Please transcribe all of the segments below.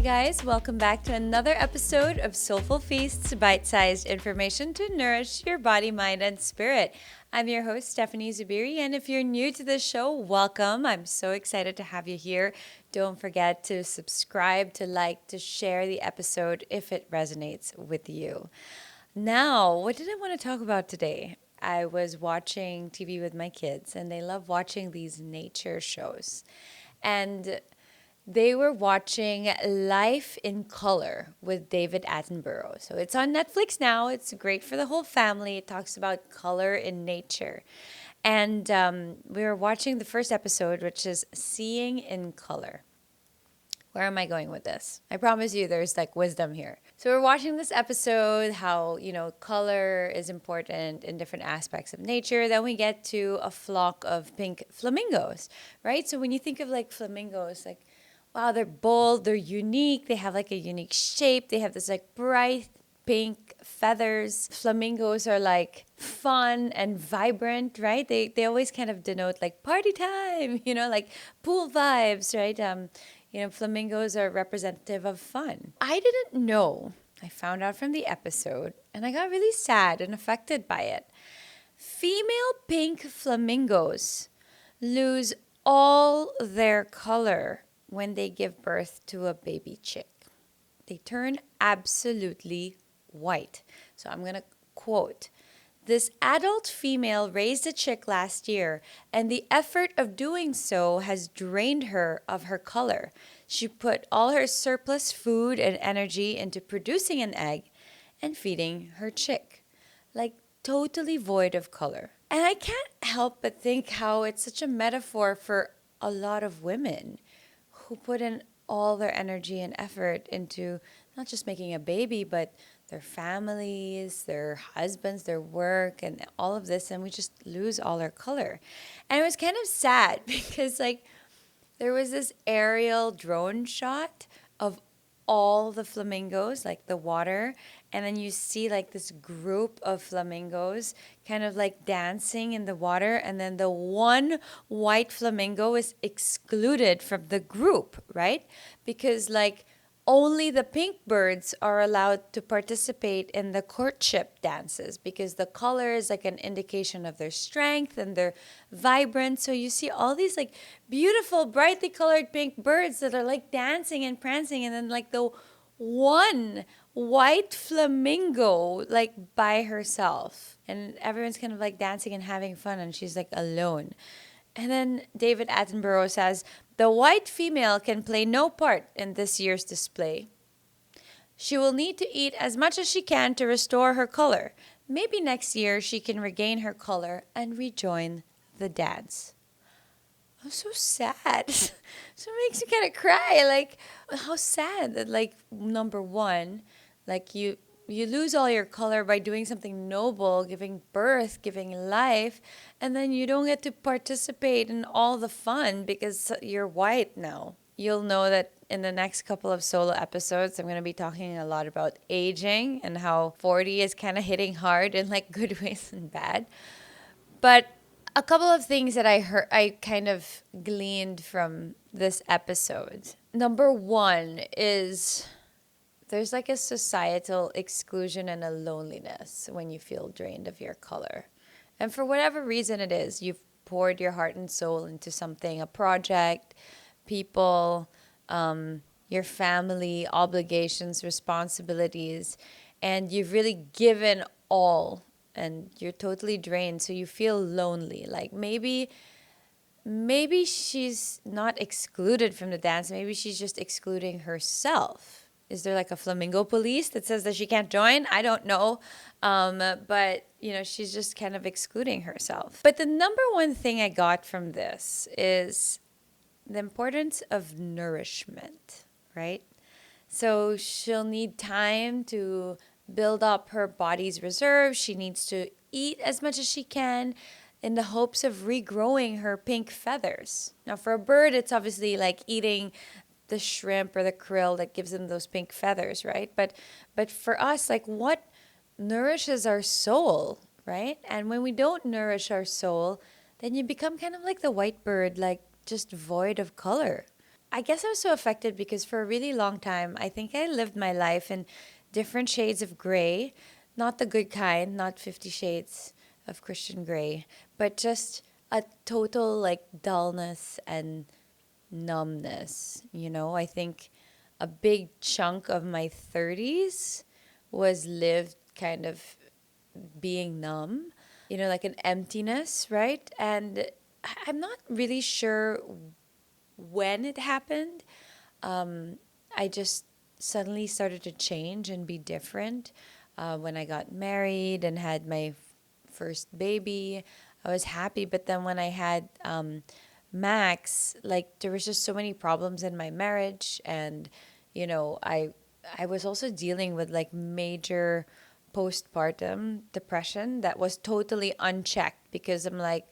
guys, welcome back to another episode of Soulful Feasts, bite-sized information to nourish your body, mind, and spirit. I'm your host, Stephanie Zubiri, and if you're new to this show, welcome. I'm so excited to have you here. Don't forget to subscribe, to like, to share the episode if it resonates with you. Now, what did I want to talk about today? I was watching TV with my kids, and they love watching these nature shows. And they were watching Life in Color with David Attenborough. So it's on Netflix now. It's great for the whole family. It talks about color in nature. And we were watching the first episode, which is Seeing in Color. Where am I going with this? I promise you there's like wisdom here. So we're watching this episode, how, color is important in different aspects of nature. Then we get to a flock of pink flamingos, right? So when you think of like flamingos, like, wow, they're bold, they're unique, they have like a unique shape, they have this like bright pink feathers. Flamingos are like fun and vibrant, right? They always kind of denote like party time, like pool vibes, right? Flamingos are representative of fun. I didn't know. I found out from the episode and I got really sad and affected by it. Female pink flamingos lose all their color when they give birth to a baby chick. They turn absolutely white. So I'm going to quote, "This adult female raised a chick last year, and the effort of doing so has drained her of her color. She put all her surplus food and energy into producing an egg and feeding her chick. Like totally void of color." And I can't help but think how it's such a metaphor for a lot of women who put in all their energy and effort into not just making a baby, but their families, their husbands, their work, and all of this, and we just lose all our color. And it was kind of sad because there was this aerial drone shot of all the flamingos, like the water, and then you see like this group of flamingos kind of like dancing in the water, and then the one white flamingo is excluded from the group, right? Because like only the pink birds are allowed to participate in the courtship dances because the color is like an indication of their strength and they're vibrant. So you see all these like beautiful, brightly colored pink birds that are like dancing and prancing, and then like the one white flamingo like by herself, and everyone's kind of like dancing and having fun, and she's like alone. And then David Attenborough says, "The white female can play no part in this year's display. She will need to eat as much as she can to restore her color. Maybe next year she can regain her color and rejoin the dance." Oh, so sad. So it makes me kind of cry. Like, how sad that, like, number one, like you lose all your color by doing something noble, giving birth, giving life, and then you don't get to participate in all the fun because you're white now. You'll know that in the next couple of solo episodes, I'm going to be talking a lot about aging and how 40 is kind of hitting hard in like good ways and bad. But a couple of things that I kind of gleaned from this episode. Number one is there's like a societal exclusion and a loneliness when you feel drained of your color. And for whatever reason it is, you've poured your heart and soul into something, a project, people, your family, obligations, responsibilities, and you've really given all and you're totally drained, so you feel lonely. Like maybe she's not excluded from the dance, maybe she's just excluding herself. Is there like a flamingo police that says that she can't join? I don't know. But, she's just kind of excluding herself. But the number one thing I got from this is the importance of nourishment, right? So she'll need time to build up her body's reserves. She needs to eat as much as she can in the hopes of regrowing her pink feathers. Now, for a bird, it's obviously like eating the shrimp or the krill that gives them those pink feathers, right? But for us, like what nourishes our soul, right? And when we don't nourish our soul, then you become kind of like the white bird, like just void of color. I guess I was so affected because for a really long time, I think I lived my life in different shades of gray, not the good kind, not 50 shades of Christian gray, but just a total like dullness and numbness. I think a big chunk of my 30s was lived kind of being numb, like an emptiness, right? And I'm not really sure when it happened. I just suddenly started to change and be different. When I got married and had my first baby, I was happy. But then when I had Max, like there was just so many problems in my marriage, and I was also dealing with like major postpartum depression that was totally unchecked because I'm like,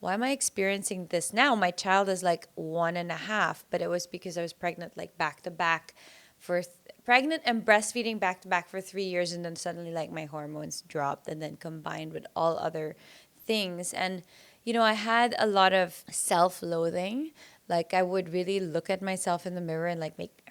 why am I experiencing this now? My child is like 1.5, but it was because I was pregnant like back to back pregnant and breastfeeding back to back for 3 years, and then suddenly like my hormones dropped, and then combined with all other things. And I had a lot of self-loathing. Like I would really look at myself in the mirror and like make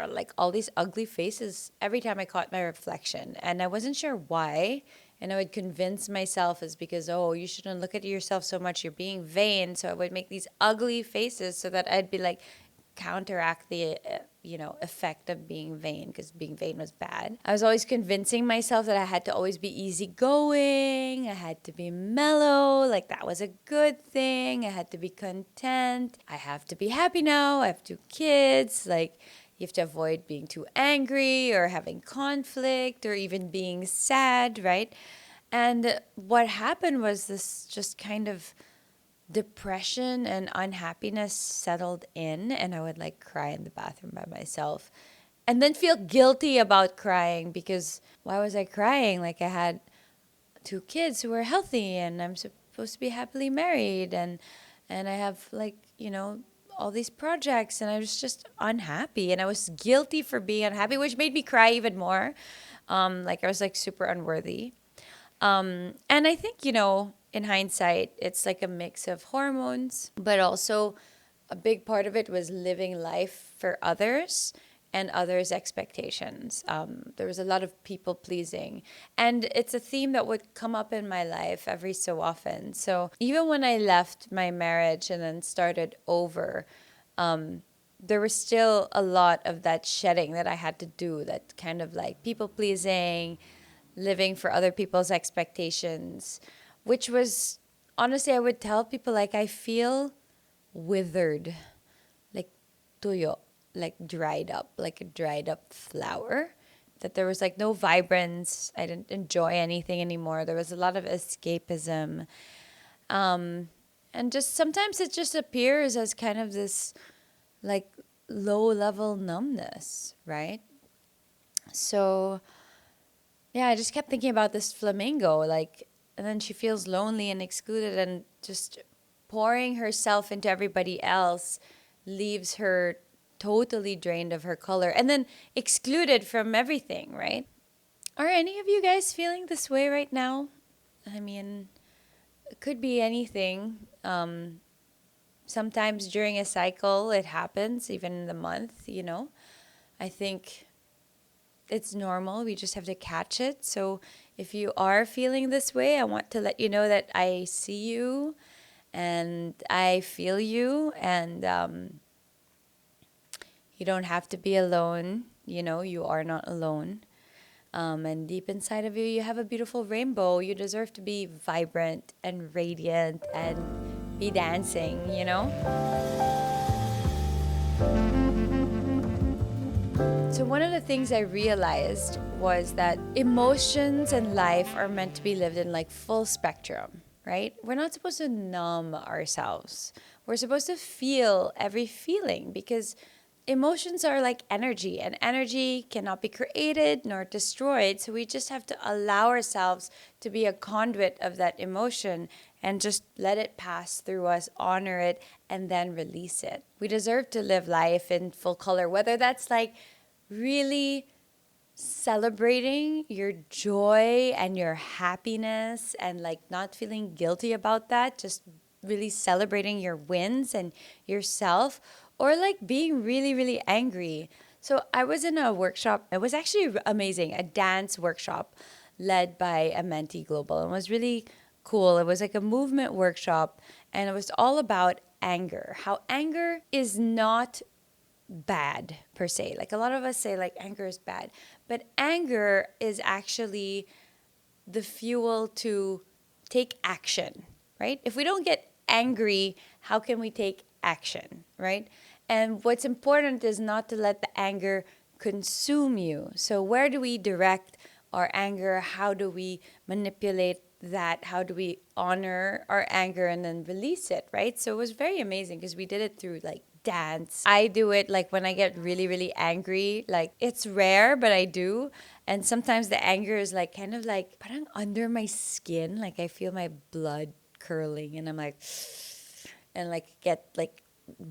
like all these ugly faces every time I caught my reflection. And I wasn't sure why. And I would convince myself it's because, oh, you shouldn't look at yourself so much. You're being vain. So I would make these ugly faces so that I'd be like, counteract the effect of being vain, because being vain was bad. I was always convincing myself that I had to always be easygoing, I had to be mellow, like that was a good thing, I had to be content, I have to be happy now, I have 2 kids, like you have to avoid being too angry or having conflict or even being sad, right? And what happened was this just kind of depression and unhappiness settled in, and I would like cry in the bathroom by myself and then feel guilty about crying because why was I crying? Like I had 2 kids who were healthy, and I'm supposed to be happily married, and I have like, all these projects, and I was just unhappy, and I was guilty for being unhappy, which made me cry even more. Like I was like super unworthy. And I think, in hindsight, it's like a mix of hormones, but also a big part of it was living life for others and others' expectations. There was a lot of people pleasing. And it's a theme that would come up in my life every so often. So even when I left my marriage and then started over, there was still a lot of that shedding that I had to do, that kind of like people pleasing, living for other people's expectations, which was honestly, I would tell people like I feel withered, like tuyo, like dried up, like a dried up flower. That there was like no vibrance. I didn't enjoy anything anymore. There was a lot of escapism. And just sometimes it just appears as kind of this like low level numbness, right? So yeah, I just kept thinking about this flamingo, like, and then she feels lonely and excluded, and just pouring herself into everybody else leaves her totally drained of her color and then excluded from everything, right? Are any of you guys feeling this way right now? I mean, it could be anything. Sometimes during a cycle, it happens, even in the month, I think it's normal. We just have to catch it. So if you are feeling this way, I want to let you know that I see you and I feel you, and you don't have to be alone. You are not alone. And deep inside of you, you have a beautiful rainbow. You deserve to be vibrant and radiant and be dancing. So one of the things I realized was that emotions and life are meant to be lived in like full spectrum, right? We're not supposed to numb ourselves. We're supposed to feel every feeling, because emotions are like energy, and energy cannot be created nor destroyed. So we just have to allow ourselves to be a conduit of that emotion and just let it pass through us, honor it, and then release it. We deserve to live life in full color, whether that's like really celebrating your joy and your happiness and like not feeling guilty about that, just really celebrating your wins and yourself, or like being really, really angry. So I was in a workshop. It was actually amazing, a dance workshop led by a Mentee Global. And it was really cool. It was like a movement workshop, and it was all about anger. How anger is not bad per se. Like a lot of us say like anger is bad, but anger is actually the fuel to take action, right? If we don't get angry, how can we take action, right? And what's important is not to let the anger consume you. So where do we direct our anger? How do we manipulate that? How do we honor our anger and then release it, right? So it was very amazing because we did it through like dance. I do it like when I get really, really angry. Like it's rare, but I do. And sometimes the anger is like kind of like parang under my skin. Like I feel my blood curling and I'm like, and like get like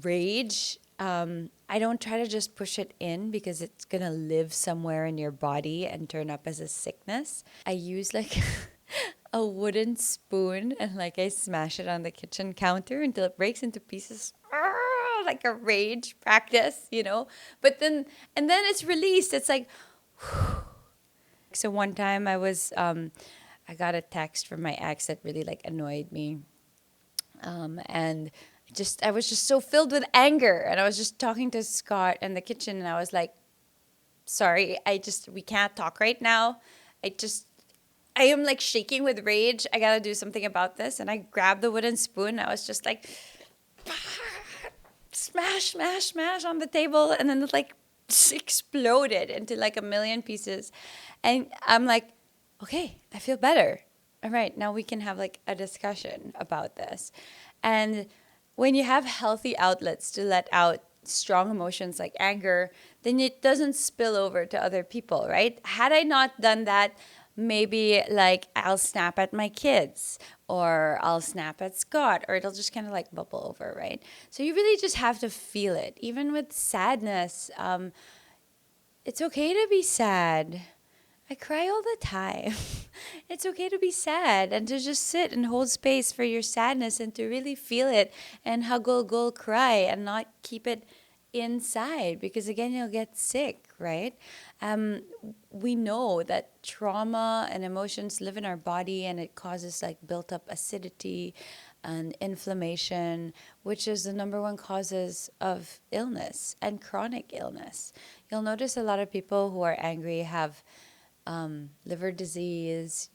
rage. I don't try to just push it in because it's gonna live somewhere in your body and turn up as a sickness. I use like a wooden spoon and like I smash it on the kitchen counter until it breaks into pieces. Like a rage practice, you know? But then, and then it's released. It's like, so one time I got a text from my ex that really like annoyed me. And I was just so filled with anger. And I was just talking to Scott in the kitchen and I was like, sorry, we can't talk right now. I am like shaking with rage. I gotta do something about this. And I grabbed the wooden spoon. I was just like, smash, smash, smash on the table. And then it like exploded into like a million pieces. And I'm like, okay, I feel better. All right, now we can have like a discussion about this. And when you have healthy outlets to let out strong emotions like anger, then it doesn't spill over to other people, right? Had I not done that, maybe like I'll snap at my kids or I'll snap at Scott or it'll just kind of like bubble over, right? So you really just have to feel it. Even with sadness, it's okay to be sad. I cry all the time. It's okay to be sad and to just sit and hold space for your sadness and to really feel it and huggle, cry and not keep it inside because again, you'll get sick, right? We know that trauma and emotions live in our body and it causes like built up acidity and inflammation, which is the number one causes of illness and chronic illness. You'll notice a lot of people who are angry have liver disease,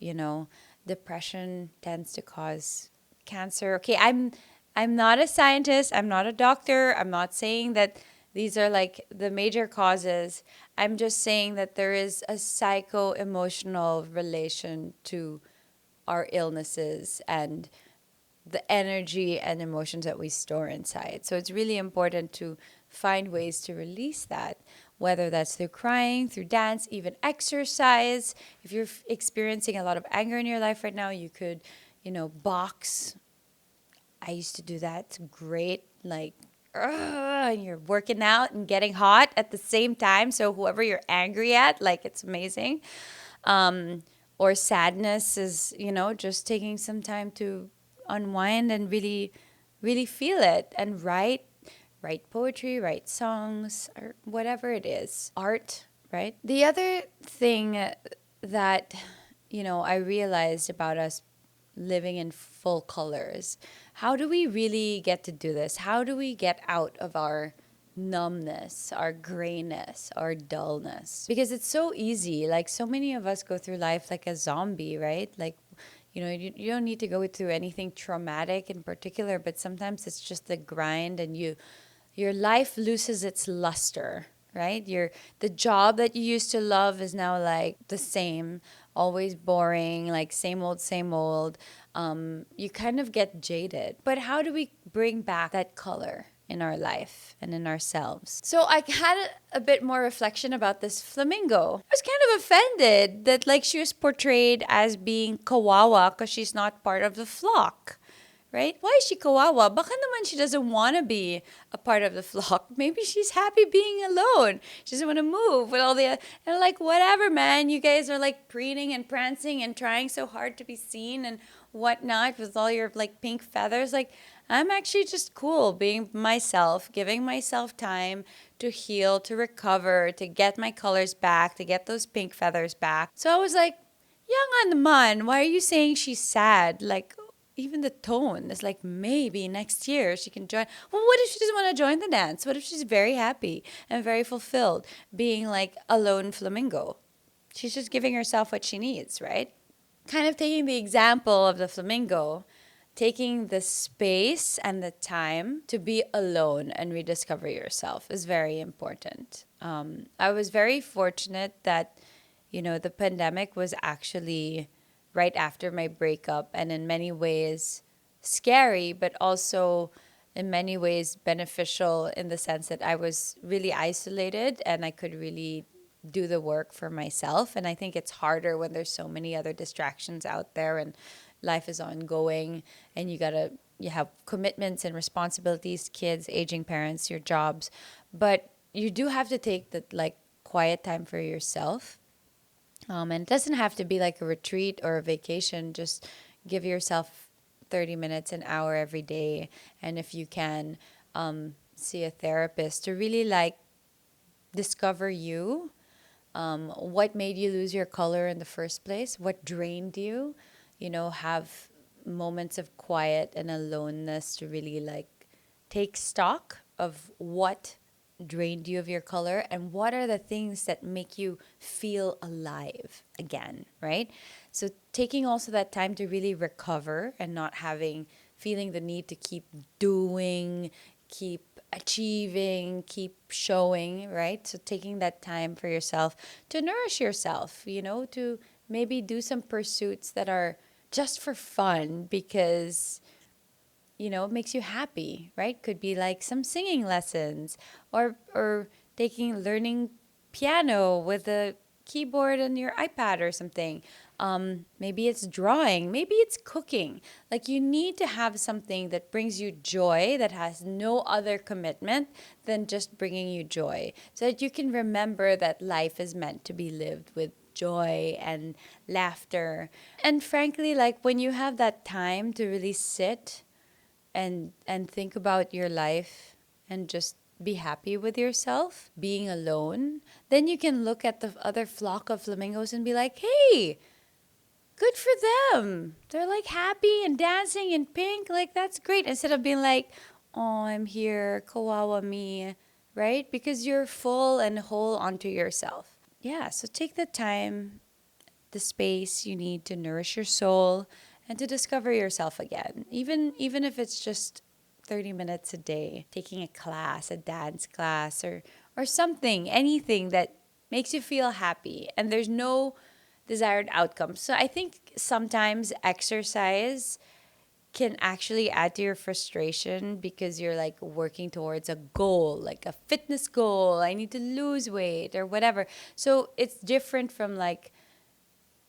depression tends to cause cancer. Okay, I'm not a scientist, I'm not a doctor, I'm not saying that these are like the major causes. I'm just saying that there is a psycho-emotional relation to our illnesses and the energy and emotions that we store inside. So it's really important to find ways to release that, whether that's through crying, through dance, even exercise. If you're experiencing a lot of anger in your life right now, you could, box. I used to do that. It's great. Like, and you're working out and getting hot at the same time. So whoever you're angry at, like, it's amazing. Or sadness is, just taking some time to unwind and really, really feel it and write poetry, write songs, or whatever it is, art, right? The other thing that, I realized about us living in full colors, how do we really get to do this? How do we get out of our numbness, our grayness, our dullness? Because it's so easy. Like so many of us go through life like a zombie, right? Like, you don't need to go through anything traumatic in particular, but sometimes it's just the grind and your life loses its luster, right? The job that you used to love is now like the same, always boring, like same old, same old. You kind of get jaded. But how do we bring back that color in our life and in ourselves? So I had a bit more reflection about this flamingo. I was kind of offended that like she was portrayed as being kawawa because she's not part of the flock. Right? Why is she kawawa? Baka naman she doesn't want to be a part of the flock. Maybe she's happy being alone. She doesn't want to move with all the... And like, whatever, man. You guys are like preening and prancing and trying so hard to be seen and whatnot with all your like pink feathers. Like, I'm actually just cool being myself, giving myself time to heal, to recover, to get my colors back, to get those pink feathers back. So I was like, young on man, why are you saying she's sad? Like, even the tone is like, maybe next year she can join. Well, what if she doesn't want to join the dance? What if she's very happy and very fulfilled being like a lone flamingo? She's just giving herself what she needs, right? Kind of taking the example of the flamingo, taking the space and the time to be alone and rediscover yourself is very important. I was very fortunate that, the pandemic was actually right after my breakup, and in many ways scary, but also in many ways beneficial in the sense that I was really isolated and I could really do the work for myself. And I think it's harder when there's so many other distractions out there and life is ongoing and you have commitments and responsibilities, kids, aging parents, your jobs. But you do have to take the like quiet time for yourself. And it doesn't have to be like a retreat or a vacation. Just give yourself 30 minutes, an hour every day. And if you can, see a therapist to really like discover you. What made you lose your color in the first place? What drained you? Have moments of quiet and aloneness to really like take stock of what drained you of your color and what are the things that make you feel alive again, right? So taking also that time to really recover and not feeling the need to keep doing, keep achieving, keep showing, right? So taking that time for yourself to nourish yourself, to maybe do some pursuits that are just for fun because it makes you happy, right? Could be like some singing lessons or learning piano with a keyboard on your iPad or something. Maybe it's drawing, maybe it's cooking. Like you need to have something that brings you joy that has no other commitment than just bringing you joy so that you can remember that life is meant to be lived with joy and laughter. And frankly, like when you have that time to really sit and think about your life and just be happy with yourself, being alone, then you can look at the other flock of flamingos and be like, hey, good for them. They're like happy and dancing in pink. Like, that's great. Instead of being like, oh, I'm here, kawawa me, right? Because you're full and whole onto yourself. Yeah, so take the time, the space you need to nourish your soul and to discover yourself again. Even if it's just 30 minutes a day, taking a class, a dance class or something, anything that makes you feel happy and there's no desired outcome. So I think sometimes exercise can actually add to your frustration because you're like working towards a goal, like a fitness goal. I need to lose weight or whatever. So it's different from like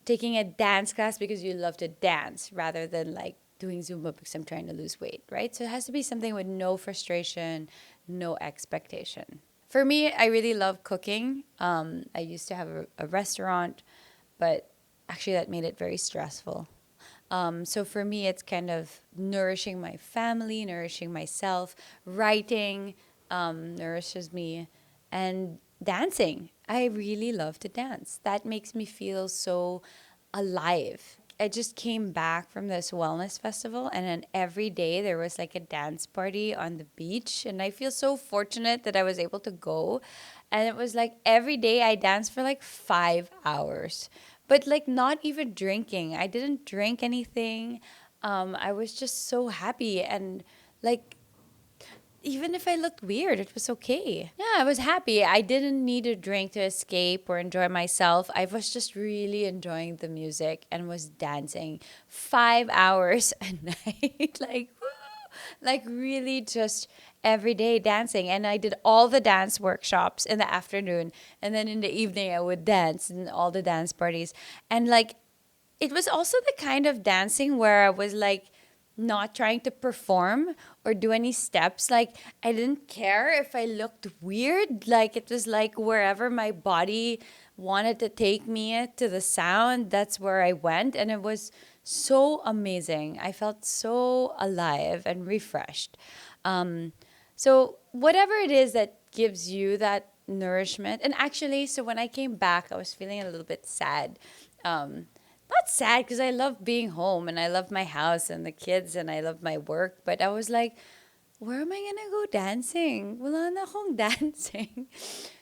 taking a dance class because you love to dance rather than like doing Zumba because I'm trying to lose weight, right? So it has to be something with no frustration, no expectation. For me, I really love cooking. I used to have a restaurant, but actually that made it very stressful. So for me, it's kind of nourishing my family, nourishing myself. Writing nourishes me, and dancing. I really love to dance. That makes me feel so alive. I just came back from this wellness festival, and then every day there was like a dance party on the beach. And I feel so fortunate that I was able to go. And it was like every day I danced for like 5 hours, but like not even drinking. I didn't drink anything. I was just so happy. And like, even if I looked weird, it was okay. Yeah, I was happy. I didn't need a drink to escape or enjoy myself. I was just really enjoying the music and was dancing 5 hours a night. Like, woo, like really just every day dancing. And I did all the dance workshops in the afternoon. And then in the evening, I would dance in all the dance parties. And like, it was also the kind of dancing where I was like, not trying to perform or do any steps. Like, I didn't care if I looked weird. Like, it was like wherever my body wanted to take me to the sound, that's where I went. And it was so amazing. I felt so alive and refreshed. Um, so whatever it is that gives you that nourishment, and actually, so when I came back, I was feeling a little bit sad. Um, Not sad because I love being home and I love my house and the kids and I love my work, but I was like, where am I gonna go dancing? Wala na akong dancing.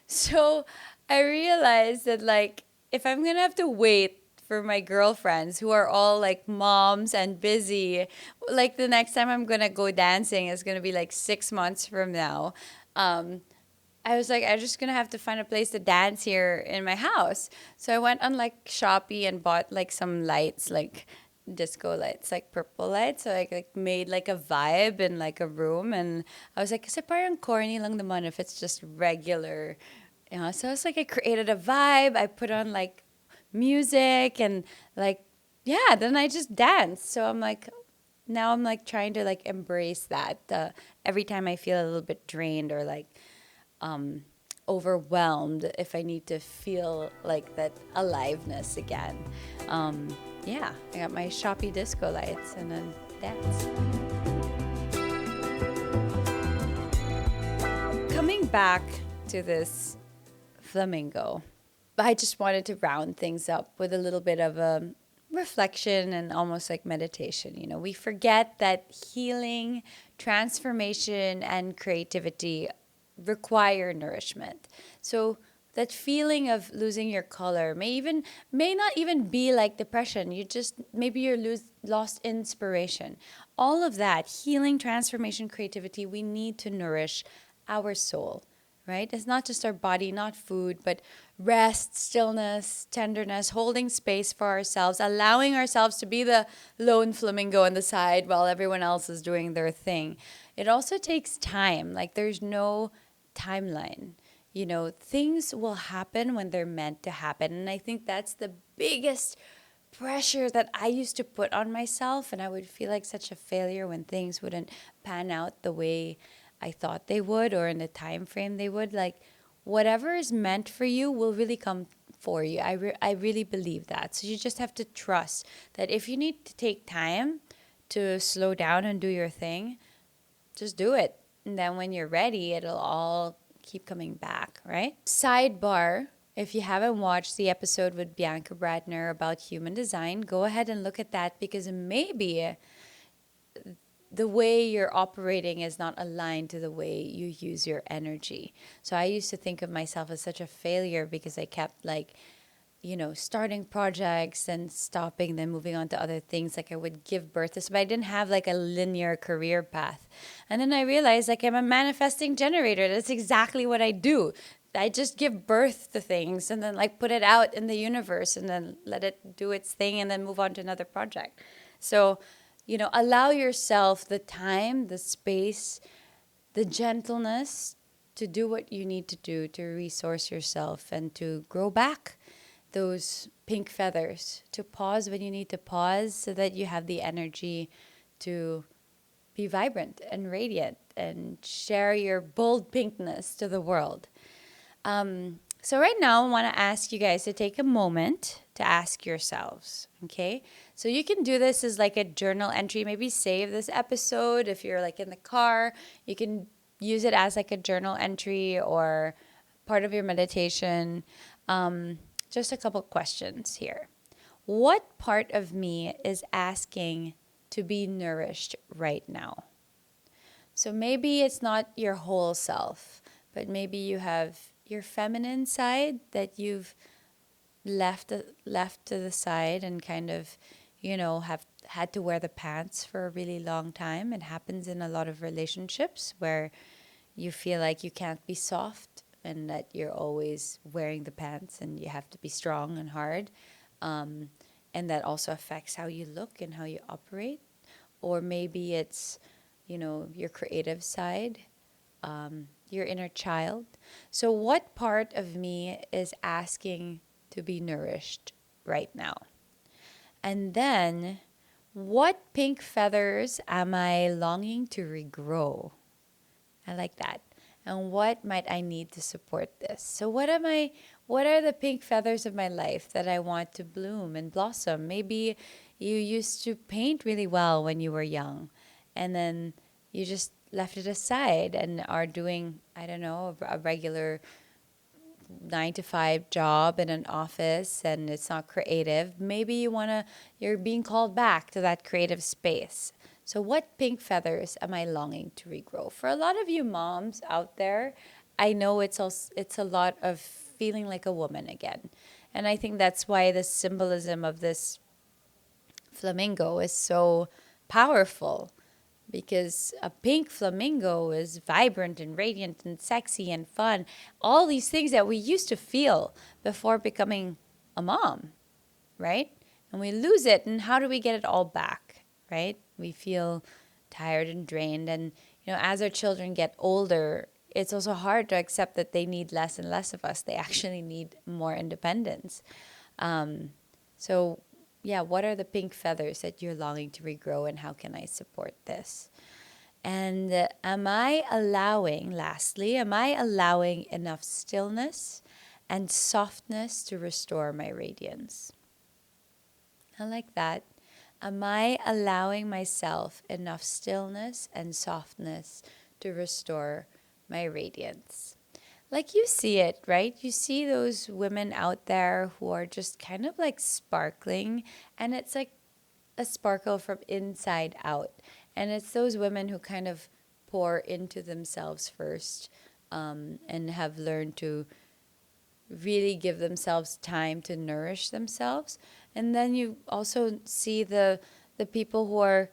So I realized that like if I'm gonna have to wait for my girlfriends who are all like moms and busy, like the next time I'm gonna go dancing is gonna be like 6 months from now. Um, I was like, I'm just gonna have to find a place to dance here in my house. So I went on like Shopee and bought like some lights, like disco lights, like purple lights. So I like made like a vibe in like a room, and I was like, kasi parang corny lang naman if it's just regular, you know. So it's like I created a vibe. I put on like music and like yeah, then I just danced. So I'm like, now I'm like trying to like embrace that every time I feel a little bit drained or like um, overwhelmed, if I need to feel like that aliveness again. Um, yeah, I got my Shopee disco lights and then dance. Coming back to this flamingo, I just wanted to round things up with a little bit of a reflection and almost like meditation. You know, we forget that healing, transformation, and creativity require nourishment. So that feeling of losing your color may not even be like depression. You just maybe you're lost inspiration. All of that healing, transformation, creativity, we need to nourish our soul, right? It's not just our body, not food, but rest, stillness, tenderness, holding space for ourselves, allowing ourselves to be the lone flamingo on the side while everyone else is doing their thing. It also takes time. Like there's no timeline. You know, things will happen when they're meant to happen. And I think that's the biggest pressure that I used to put on myself. And I would feel like such a failure when things wouldn't pan out the way I thought they would or in the time frame they would. Like, whatever is meant for you will really come for you. I really believe that. So you just have to trust that if you need to take time to slow down and do your thing, just do it. And then when you're ready, it'll all keep coming back, right? Sidebar, if you haven't watched the episode with Bianca Bradner about human design, go ahead and look at that because maybe the way you're operating is not aligned to the way you use your energy. So I used to think of myself as such a failure because I kept like, you know, starting projects and stopping, then moving on to other things. Like I would give birth to, but I didn't have like a linear career path. And then I realized like I'm a manifesting generator. That's exactly what I do. I just give birth to things and then like put it out in the universe and then let it do its thing and then move on to another project. So, you know, allow yourself the time, the space, the gentleness to do what you need to do to resource yourself and to grow back those pink feathers, to pause when you need to pause so that you have the energy to be vibrant and radiant and share your bold pinkness to the world. So right now, I want to ask you guys to take a moment to ask yourselves, okay? So you can do this as like a journal entry. Maybe save this episode if you're like in the car. You can use it as like a journal entry or part of your meditation. Just a couple questions here. What part of me is asking to be nourished right now? So maybe it's not your whole self, but maybe you have your feminine side that you've left to the side and kind of, you know, have had to wear the pants for a really long time. It happens in a lot of relationships where you feel like you can't be soft and that you're always wearing the pants and you have to be strong and hard. And that also affects how you look and how you operate. Or maybe it's, you know, your creative side, your inner child. So, what part of me is asking to be nourished right now? And then, what pink feathers am I longing to regrow? I like that. And what might I need to support this? So what are the pink feathers of my life that I want to bloom and blossom? Maybe, You used to paint really well when you were young, and then you just left it aside and are doing, I don't know, a regular 9 to 5 job in an office, and it's not creative. Maybe you're being called back to that creative space. So, what pink feathers am I longing to regrow? For a lot of you moms out there, I know it's a lot of feeling like a woman again. And I think that's why the symbolism of this flamingo is so powerful, because a pink flamingo is vibrant and radiant and sexy and fun. All these things that we used to feel before becoming a mom, right? And we lose it. And how do we get it all back, right? We feel tired and drained. And, as our children get older, it's also hard to accept that they need less and less of us. They actually need more independence. So, yeah, what are the pink feathers that you're longing to regrow, and how can I support this? And lastly, am I allowing enough stillness and softness to restore my radiance? I like that. Am I allowing myself enough stillness and softness to restore my radiance? Like, you see it, right? You see those women out there who are just kind of like sparkling, and it's like a sparkle from inside out. And it's those women who kind of pour into themselves first, and have learned to really give themselves time to nourish themselves. And then you also see the people who are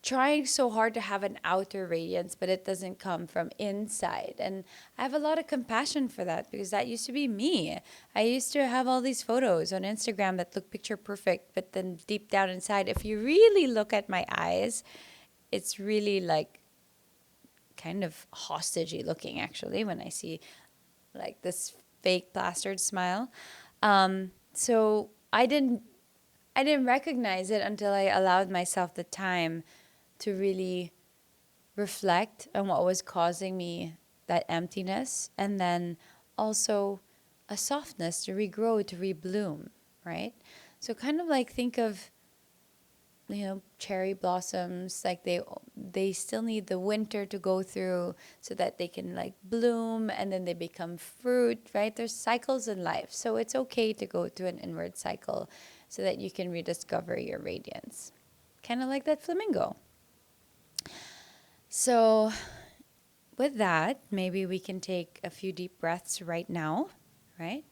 trying so hard to have an outer radiance, but it doesn't come from inside. And I have a lot of compassion for that, because that used to be me. I used to have all these photos on Instagram that look picture perfect, but then deep down inside, if you really look at my eyes, it's really like kind of hostagey looking, actually, when I see like this fake plastered smile. So I didn't recognize it until I allowed myself the time to really reflect on what was causing me that emptiness, and then also a softness to regrow, to rebloom, right? So kind of like, think of, cherry blossoms, like they still need the winter to go through so that they can like bloom, and then they become fruit, right? There's cycles in life. So it's okay to go through an inward cycle so that you can rediscover your radiance. Kind of like that flamingo. So, with that, maybe we can take a few deep breaths right now, right?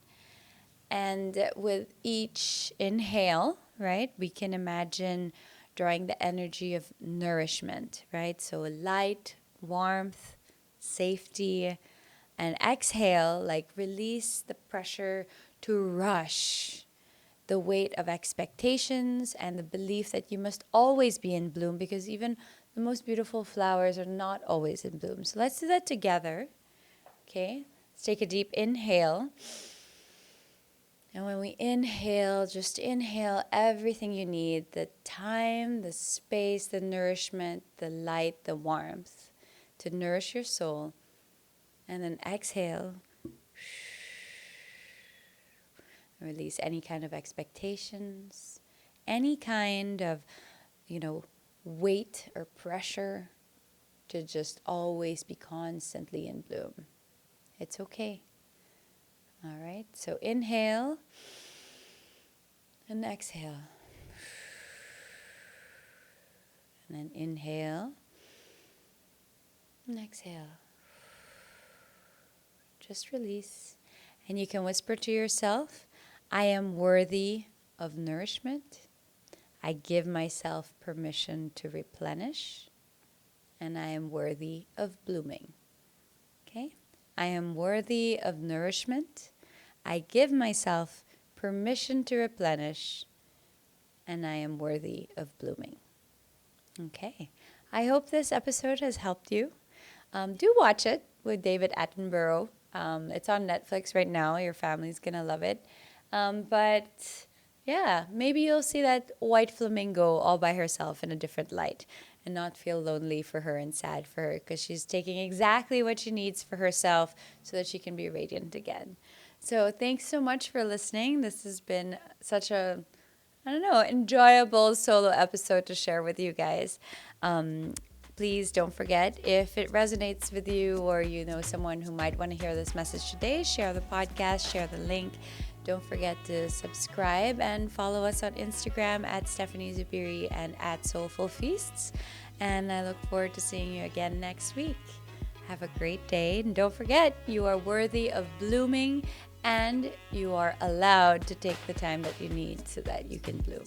And with each inhale, right, we can imagine drawing the energy of nourishment, right? So, light, warmth, safety, and exhale, like, release the pressure to rush, the weight of expectations and the belief that you must always be in bloom, because even the most beautiful flowers are not always in bloom. So let's do that together. Okay, let's take a deep inhale. And when we inhale, just inhale everything you need: the time, the space, the nourishment, the light, the warmth to nourish your soul. And then exhale. Release any kind of expectations, any kind of, weight or pressure to just always be constantly in bloom. It's okay. All right, so inhale and exhale. And then inhale and exhale. Just release. And you can whisper to yourself, I am worthy of nourishment. I give myself permission to replenish. And I am worthy of blooming. Okay? I am worthy of nourishment. I give myself permission to replenish. And I am worthy of blooming. Okay. I hope this episode has helped you. Do watch it with David Attenborough. It's on Netflix right now. Your family's going to love it. But yeah, maybe you'll see that white flamingo all by herself in a different light and not feel lonely for her and sad for her, because she's taking exactly what she needs for herself so that she can be radiant again. So thanks so much for listening. This has been such a I don't know, enjoyable solo episode to share with you guys. Please don't forget, if it resonates with you or you know someone who might want to hear this message today, share the podcast, share the link. Don't forget to subscribe and follow us on Instagram at Stephanie Zubiri and at Soulful Feasts. And I look forward to seeing you again next week. Have a great day. And don't forget, you are worthy of blooming and you are allowed to take the time that you need so that you can bloom.